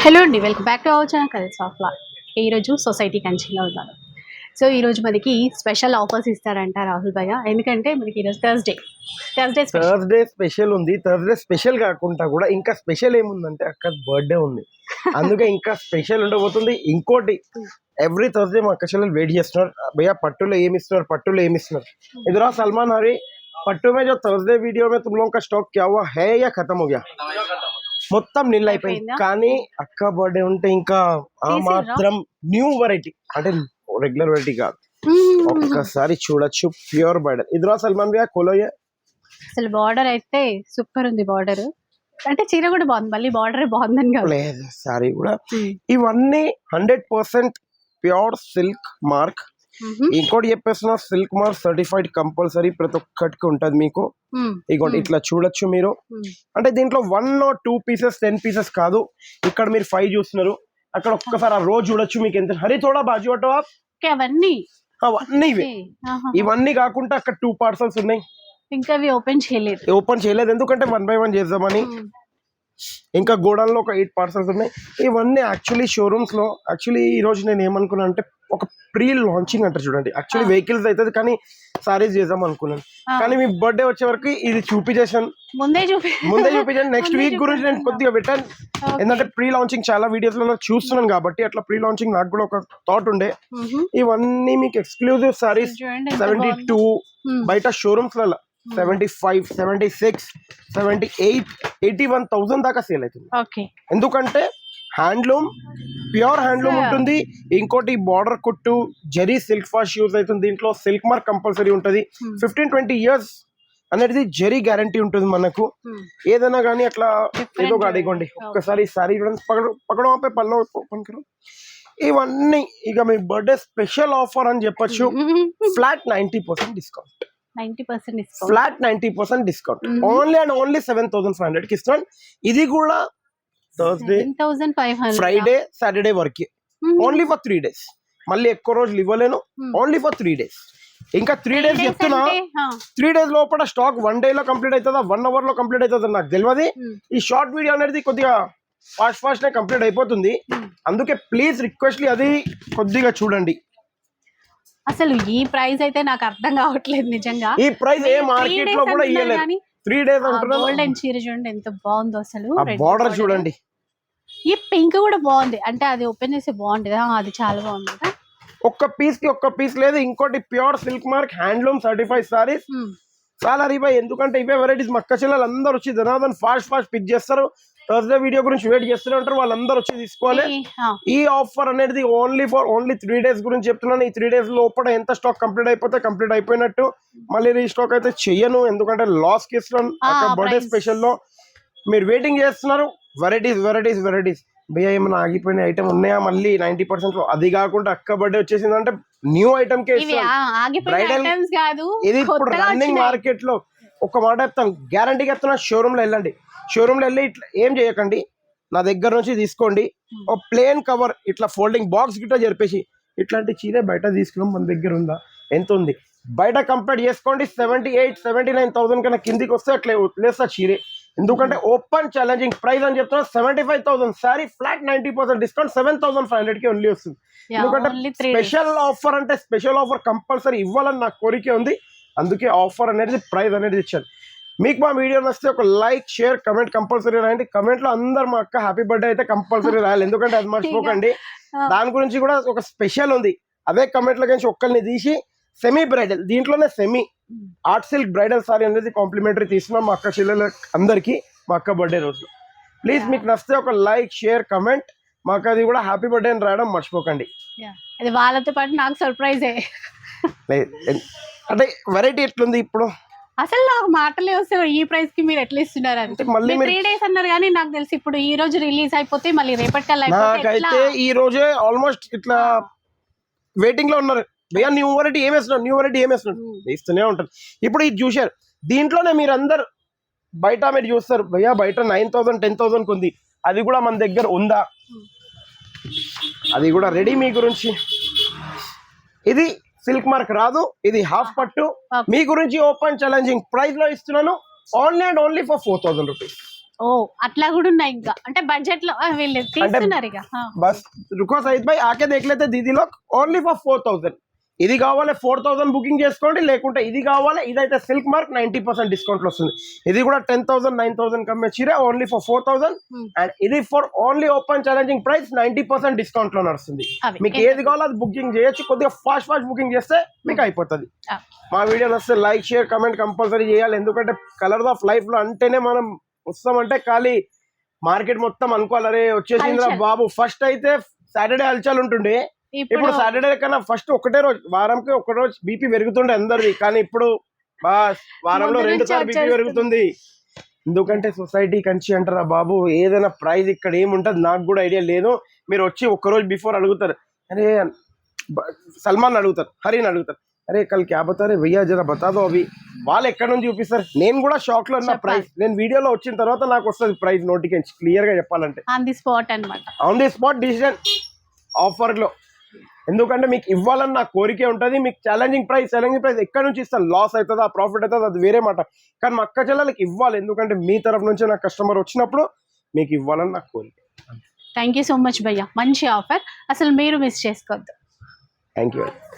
Hello అండి, welcome back to our channel colours of life. ఈరోజు society కంచిలో ఉన్నాను. సో ఈరోజు మనకి స్పెషల్ ఆఫర్స్ ఇస్తారంట రాహుల్ భయ్య. ఎందుకంటే మనకి ఈరోజు థర్స్డే స్పెషల్ ఉంది. థర్స్డే స్పెషల్ కాకుండా కూడా ఇంకా స్పెషల్ ఏముందంటే అక్క బర్త్డే ఉంది, అందుకే ఇంకా స్పెషల్ ఉండబోతుంది. ఇంకోటి ఎవ్రీ థర్స్డే మా అక్క చెల్లెలు వెయిట్ చేస్తున్నారు, భయ్యా పట్టులో ఏమిస్తున్నారు. इधर सलमान हरी पट्टू में जो थर्सडे वीडियो में तुम लोगों का स्टॉक क्या हुआ है या खत्म हो गया? మొత్తం నిల్ అయిపోయింది. కానీ అక్క బర్త్డే ఉంటే ఇంకా ఆ మాత్రం న్యూ వెరైటీ అంటే రెగ్యులర్ వెరైటీ కాదు, ఒక్కసారి చూడొచ్చు. ప్యూర్ బార్డర్ ఇద్దరు సల్మాన్ భయ్యా కోలోయే. అసలు బార్డర్ అయితే సూపర్ ఉంది. బార్డర్ అంటే చీర కూడా బాగుంది, మళ్ళీ బార్డర్ బాగుందని కాదు, లేదు సారీ కూడా. ఇవన్నీ 100% ప్యూర్ సిల్క్ మార్క్. ఇంకోటి చెప్పేస్తున్నా, సిల్క్ మార్క్ సర్టిఫైడ్ కంపల్సరీ ప్రతి ఒక్కటికి ఉంటది మీకు. ఇంకోటి ఇట్లా చూడొచ్చు మీరు. అంటే దీంట్లో 1 or 2 pieces 10 pieces కాదు, ఇక్కడ మీరు 5 చూస్తున్నారు, అక్కడ ఒక్కసారి ఆ రోజు చూడొచ్చు మీకు ఎంత. హరి తోడా బాజు అటో అవన్నీ ఇవన్నీ కాకుండా అక్కడ 2 parcels ఉన్నాయి, ఇంకా అవి ఓపెన్ చేయలేదు. ఎందుకంటే 1 by 1 చేద్దామని. ఇంకా గోడౌన్ లో ఒక 8 parcels ఉన్నాయి. ఇవన్నీ యాక్చువల్లీ షోరూమ్స్ లో యాక్చువల్లీ ఈ రోజు నేను ఏమనుకున్నా అంటే ఒక ప్రీ లాంచింగ్ అంటారు చూడండి, యాక్చువల్లీ వెహికల్స్ అవుతుంది కానీ సారీస్ చేద్దాం అనుకున్నాను. కానీ మీ బర్త్డే వచ్చే వరకు ఇది చూపించేసాను, ముందే చూపించాను. నెక్స్ట్ వీక్ గురించి నేను కొద్దిగా పెట్టాను, ఎందుకంటే ప్రీ లాంచింగ్ చాలా వీడియోస్ లో చూస్తున్నాను కాబట్టి అట్లా ప్రీ లాంచింగ్ నాకు కూడా ఒక థాట్ ఉండే. ఇవన్నీ మీకు ఎక్స్క్లూజివ్ సారీస్ 72, బయట షోరూమ్స్ లలో 75, 76, 78, 81,000 దాకా సేల్ అవుతుంది. ఎందుకంటే హ్యాండ్లూమ్, ప్యూర్ హ్యాండ్లూమ్ ఉంటుంది. ఇంకోటి బార్డర్ కుట్టు, జరీ సిల్క్ ఫాస్ట్ యూజ్ అవుతుంది. దీంట్లో సిల్క్ మార్క్ కంపల్సరీ ఉంటుంది. 15-20 years అనేది జరీ గ్యారంటీ ఉంటుంది మనకు. ఏదైనా కానీ అట్లా ఏదో అడిగోండి ఒక్కసారి సారీ పక్కన పల్లో ఓపెన్ కరు. ఇవన్నీ ఇక మీ బర్త్డే స్పెషల్ ఆఫర్ అని చెప్పొచ్చు. Flat 90% discount, flat 90% discount. Only and only 7,500 కి ఇస్తున్నాను. ఇది కూడా థర్స్డే, ఫ్రైడే, సాటర్డే వరకే, ఓన్లీ ఫర్ 3 days. మళ్ళీ ఎక్కువ రోజులు ఇవ్వలేను, ఓన్లీ ఫర్ 3 days. ఇంకా 3 days చెప్తున్నా. 3 days లోపల స్టాక్ 1 day లో కంప్లీట్ అవుతుందా 1 hour లో కంప్లీట్ అవుతుందా నాకు తెలియదు. ఈ షార్ట్ వీడియో అనేది కొద్దిగా ఫాస్ట్ నే కంప్లీట్ అయిపోతుంది, అందుకే ప్లీజ్ రిక్వెస్ట్లీ అది కొద్దిగా చూడండి. అసలు ఈ ప్రైస్ అయితే నాకు అర్థం కావట్లేదు నిజంగా. ఈ ప్రైస్ ఏ మార్కెట్ లో కూడా ఇయ్యలేదు. 3 days అంటున్నాను. గోల్డెన్ చీర చూడండి ఎంత బాగుందో అసలు. బార్డర్ చూడండి, ఈ పింక్ కూడా బాగుంది, అంటే అది ఓపెన్ చేస్తే బాగుంటుంది. అది చాలా బాగుంది కదా. ఒక్క పీస్ కి ఒక్క పీస్ లేదు. ఇంకోటి pure silk mark handloom certified saris చాలా రీబాయ్. ఎందుకంటే ఇవే వెరైటీస్ మక్క చెల్లెలు అందరు వచ్చి ధనాదన్ ఫాస్ట్ పిక్ చేస్తారు. థర్స్డే వీడియో గురించి వెయిట్ చేస్తూనే ఉంటారు, వాళ్ళందరూ వచ్చి తీసుకోవాలి. ఈ ఆఫర్ అనేది ఓన్లీ 3 days గురించి చెప్తున్నాను. ఈ 3 days లోపల ఎంత స్టాక్ కంప్లీట్ అయిపోతే కంప్లీట్ అయిపోయినట్టు. మళ్ళీ రీస్టాక్ అయితే చెయ్యను, ఎందుకంటే లాస్ కి ఇస్తున్నాను. బర్త్డే స్పెషల్ లో మీరు వెయిటింగ్ చేస్తున్నారు. వెరైటీస్ భయ్యా ఏమైనా ఆగిపోయిన ఐటమ్ ఉన్నాయా మళ్ళీ 90% లో? అది కాకుండా అక్క బర్త్డే వచ్చేసింది అంటే న్యూ ఐటమ్ కే బ్రైడల్. ఇది ఇప్పుడు రన్నింగ్ మార్కెట్ లో. ఒక మాట చెప్తాను, గ్యారంటీ చెప్తున్నా, షోరూమ్ లో వెళ్ళండి. షోరూమ్ లో వెళ్ళి ఇట్లా ఏం చేయకండి, నా దగ్గర నుంచి తీసుకోండి. ఒక ప్లేన్ కవర్ ఇట్లా ఫోల్డింగ్ బాక్స్ గిట్లా జరిపేసి ఇట్లాంటి చీరే బయట తీసుకున్నాం, మన దగ్గర ఉందా ఎంత ఉంది బయట కంపేర్ చేసుకోండి. 78, 79,000 కన్నా కిందికి వస్తే అట్లా వదిలేస్తా చీరే. ఎందుకంటే ఓపెన్ ఛాలెంజింగ్ ప్రైస్ అని చెప్తున్నా. 75,000 సారీ ఫ్లాట్ 90% డిస్కౌంట్ 7,500 కి ఓన్లీ వస్తుంది. ఎందుకంటే స్పెషల్ ఆఫర్ అంటే స్పెషల్ ఆఫర్ కంపల్సరీ ఇవ్వాలని నాకు కోరిక ఉంది, అందుకే ఆఫర్ అనేది ప్రైస్ అనేది ఇచ్చాను. మీకు మా వీడియో నచ్చితే ఒక లైక్, షేర్, కమెంట్ కంపల్సరీ రాయండి. కమెంట్ లో అందరు మా అక్క హ్యాపీ బర్త్డే అయితే కంపల్సరీ రాయాలి, ఎందుకంటే అది మర్చిపోకండి. దాని గురించి కూడా ఒక స్పెషల్ ఉంది. అదే కమెంట్ లో నుంచి ఒక్కరిని తీసి సెమీ బ్రైడల్, దీంట్లోనే semi art silk bridal sorry అనేది కాంప్లిమెంటరీ తీసుకున్నాం మా అక్క చెల్లెల అందరికి మా అక్క బర్త్డే రోజు. ప్లీజ్ మీకు నచ్చితే ఒక లైక్, షేర్, కమెంట్, మాకు అది కూడా హ్యాపీ బర్త్డే అని రాయడం మర్చిపోకండి. అది వాళ్ళతో పాటు నాకు సర్ప్రైజ్. అంటే వెరైటీ ఎట్లుంది ఇప్పుడు అసలు నాకు మాటలే వస్తే ఈ ప్రైస్ కి మీరు ఎట్లా ఇస్తున్నారు అంటే మళ్ళీ 3 days అన్నారు కానీ నాకు తెలిసి ఇప్పుడు ఈ రోజు రిలీజ్ అయిపోతే మళ్ళీ రేపటికల్లా నాకైతే ఈ రోజే ఆల్మోస్ట్ ఇట్లా వెయిటింగ్ లో ఉన్నారు. భయ్యా న్యూ వెరైటీ ఏమేస్తున్నాడు ఇస్తూనే ఉంటారు. ఇప్పుడు ఇది చూశారు, దీంట్లోనే మీరు అందరు బయట మీరు చూస్తారు భయ్యా బయట 9,000, 10,000 ఉంది, అది కూడా మన దగ్గర ఉందా, అది కూడా రెడీ మీ గురించి. ఇది సిల్క్ మార్క్ రాదు, ఇది హాఫ్ పట్టు మీ గురించి ఓపెన్ ఛాలెంజింగ్ ప్రైస్ లో ఇస్తున్నాను. Only and only for 4,000 rupees. ఓ అట్లా కూడా ఉన్నాయి ఇంకా అంటే బడ్జెట్ లో వీళ్ళు తీస్తున్నారు ఇక बस रुको सईद भाई आके देख लेते दीदी लोग ఓన్లీ ఫర్ 4000 ఇది కావాలి 4000 బుకింగ్ చేసుకోండి లేకుంటే ఇది కావాలి ఇదైతే సిల్క్ మార్క్ 90% డిస్కౌంట్ లో వస్తుంది ఇది కూడా 10000 9000 కమ్మే చీర ఓన్లీ ఫర్ 4000 అండ్ ఇది for only open challenging price 90% discount లో నడుస్తుంది మీకు ఏది కావాలో అది బుకింగ్ చేయొచ్చు కొద్దిగా ఫాస్ట్ బుకింగ్ చేస్తే మీకు అయిపోతుంది మా వీడియోలు వస్తే లైక్ షేర్ కమెంట్ కంపల్సరీ చేయాలి ఎందుకంటే కలర్ ఆఫ్ లైఫ్ లో అంటేనే మనం వస్తామంటే ఖాళీ మార్కెట్ మొత్తం అనుకోవాలి అరే వచ్చేసిందిరా బాబు ఫస్ట్ అయితే సాటర్డే హల్చల్ ఉంటుండే ఇప్పుడు సాటర్డే కన్నా ఫస్ట్ ఒకటే రోజు వారంకి ఒక రోజు బీపీ పెరుగుతుండే అందరిది కానీ ఇప్పుడు వారంలో 2 సార్లు బీపీ పెరుగుతుంది ఎందుకంటే సొసైటీ కంచి అంటారా బాబు ఏదైనా ప్రైస్ ఇక్కడ ఏముంటది నాకు కూడా ఐడియా లేదు మీరు వచ్చి ఒక్క రోజు బిఫోర్ అడుగుతారు అరే సల్మాన్ అడుగుతారు హరిని అడుగుతారు అరే కల్ క్యా బతారే భయ్యా జరా బతాదో అవి వాళ్ళు ఎక్కడ నుంచి చూపిస్తారు నేను కూడా షాక్ లో ఉన్న ప్రైస్ నేను వీడియోలో వచ్చిన తర్వాత నాకు వస్తుంది ప్రైస్ నోటిఫికేషన్ క్లియర్ గా చెప్పాలంటే ఆన్ ది స్పాట్ అన్నమాట on the spot decision offer లో ఎందుకంటే మీకు ఇవ్వాలని నా కోరికే ఉంటుంది మీకు ఛాలెంజింగ్ ప్రైస్ ఎక్కడ నుంచి ఇస్తాను లాస్ అవుతుందా ప్రాఫిట్ అవుతుందా అది వేరే మాట కానీ మా అక్క చెల్లెలకి ఇవ్వాలి ఎందుకంటే మీ తరఫు నుంచి నా కస్టమర్ వచ్చినప్పుడు మీకు ఇవ్వాలని నా కోరిక థ్యాంక్ యూ సో మచ్ భయ్యా మంచి ఆఫర్ అసలు మీరు మిస్ చేసుకోవద్దు థ్యాంక్ యూ